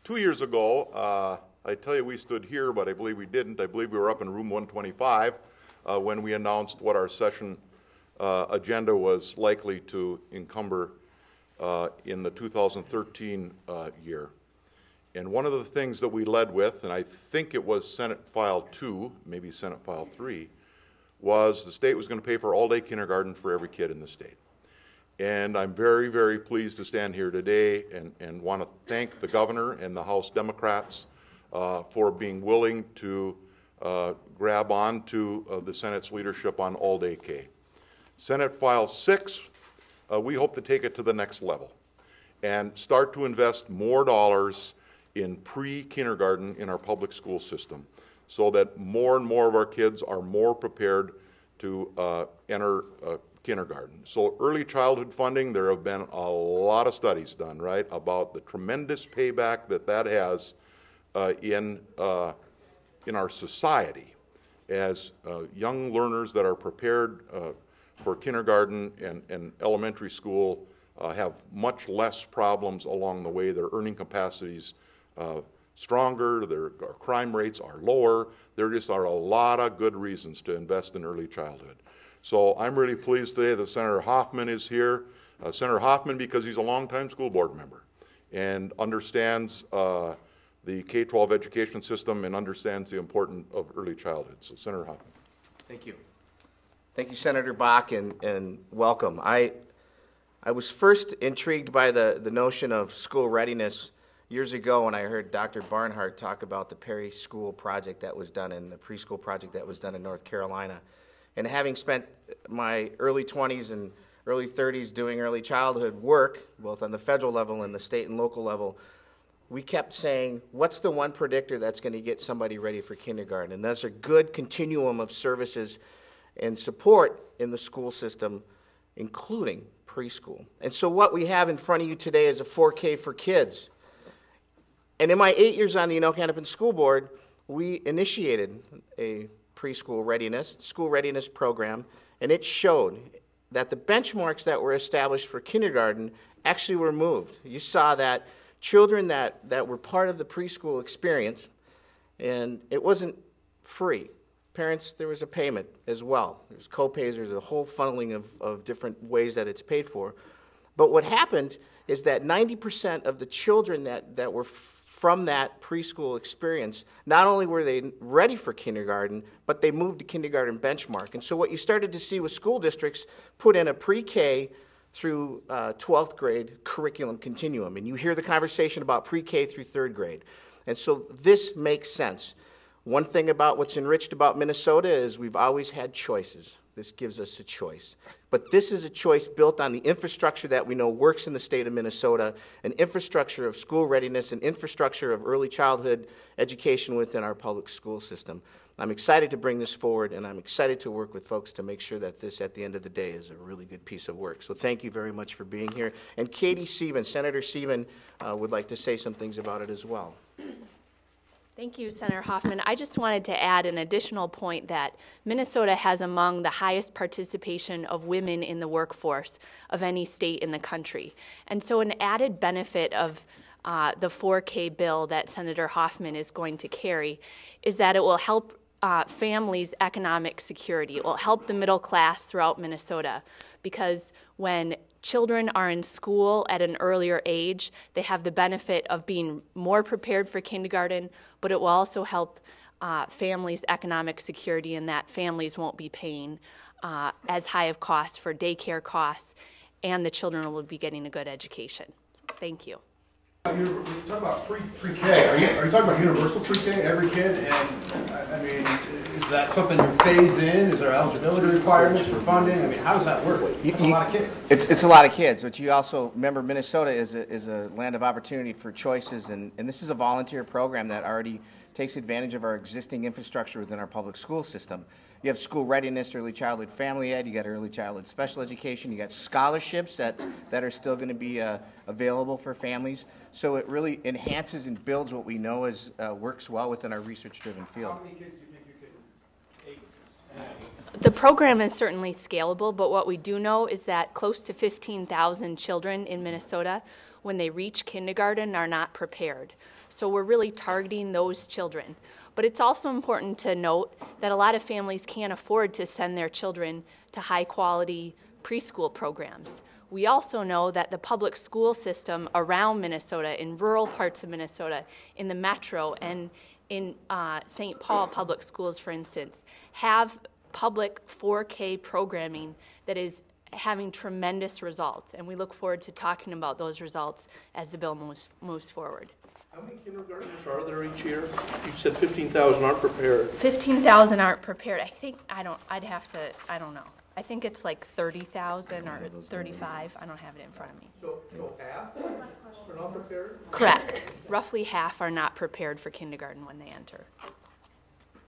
2 years ago, I tell you we stood here, but I believe we didn't. I believe we were up in room 125 when we announced what our session agenda was likely to encumber in the 2013 year. And one of the things that we led with, and I think it was Senate File 2, maybe Senate File 3, was the state was going to pay for all-day kindergarten for every kid in the state. And I'm very, very pleased to stand here today and want to thank the governor and the House Democrats for being willing to grab on to the Senate's leadership on all-day K. Senate File 6, we hope to take it to the next level and start to invest more dollars in pre-kindergarten in our public school system so that more and more of our kids are more prepared to enter kindergarten. So early childhood funding, there have been a lot of studies done, right, about the tremendous payback that has in our society as young learners that are prepared for kindergarten and elementary school have much less problems along the way. Their earning capacities stronger, their crime rates are lower. There just are a lot of good reasons to invest in early childhood. So I'm really pleased today that Senator Hoffman is here. Senator Hoffman, because he's a longtime school board member and understands the K-12 education system and understands the importance of early childhood. So Senator Hoffman. Thank you. Thank you, Senator Bach, and welcome. I was first intrigued by the notion of school readiness years ago when I heard Dr. Barnhart talk about the Preschool project that was done and the preschool project that was done in North Carolina. And having spent my early 20s and early 30s doing early childhood work, both on the federal level and the state and local level, we kept saying, what's the one predictor that's going to get somebody ready for kindergarten? And there's a good continuum of services and support in the school system, including preschool. And so what we have in front of you today is a 4K for kids. And in my 8 years on the Anoka-Hennepin School Board, we initiated a preschool readiness, school readiness program, and it showed that the benchmarks that were established for kindergarten actually were moved. You saw that children that were part of the preschool experience, and it wasn't free. Parents, there was a payment as well. There's co-pays, there's a whole funneling of different ways that it's paid for. But what happened is that 90% of the children that were from that preschool experience, not only were they ready for kindergarten, but they moved to kindergarten benchmark. And so what you started to see was school districts put in a pre-K through 12th grade curriculum continuum. And you hear the conversation about pre-K through 3rd grade. And so this makes sense. One thing about what's enriched about Minnesota is we've always had choices. This gives us a choice. But this is a choice built on the infrastructure that we know works in the state of Minnesota, an infrastructure of school readiness, an infrastructure of early childhood education within our public school system. I'm excited to bring this forward, and I'm excited to work with folks to make sure that this, at the end of the day, is a really good piece of work. So thank you very much for being here. And Katie Sieben, Senator Sieben, would like to say some things about it as well. Thank you, Senator Hoffman. I just wanted to add an additional point that Minnesota has among the highest participation of women in the workforce of any state in the country. And so an added benefit of the 4K bill that Senator Hoffman is going to carry is that it will help families' economic security. It will help the middle class throughout Minnesota, because when children are in school at an earlier age, they have the benefit of being more prepared for kindergarten, but it will also help families' economic security in that families won't be paying as high of costs for daycare costs, and the children will be getting a good education. Thank you. You talk about pre-K. Are you talking about universal pre-K, every kid? And I mean, is that something you phase in? Is there eligibility requirements for funding? I mean, how does that work? That's a lot of kids. It's a lot of kids, but you also remember Minnesota is a land of opportunity for choices, and this is a volunteer program that already takes advantage of our existing infrastructure within our public school system. You have school readiness, early childhood family ed, you got early childhood special education, you got scholarships that are still going to be available for families. So it really enhances and builds what we know is works well within our research-driven field. How many kids do you think you could The program is certainly scalable, but what we do know is that close to 15,000 children in Minnesota when they reach kindergarten are not prepared. So we're really targeting those children. But it's also important to note that a lot of families can't afford to send their children to high-quality preschool programs. We also know that the public school system around Minnesota, in rural parts of Minnesota, in the metro, and in St. Paul public schools, for instance, have public 4K programming that is having tremendous results. And we look forward to talking about those results as the bill moves forward. How many kindergartners are there each year? You said 15,000 aren't prepared. 15,000 aren't prepared. I don't know. I think it's like 30,000 or 35. I don't have it in front of me. So half are not prepared? Correct. Roughly half are not prepared for kindergarten when they enter.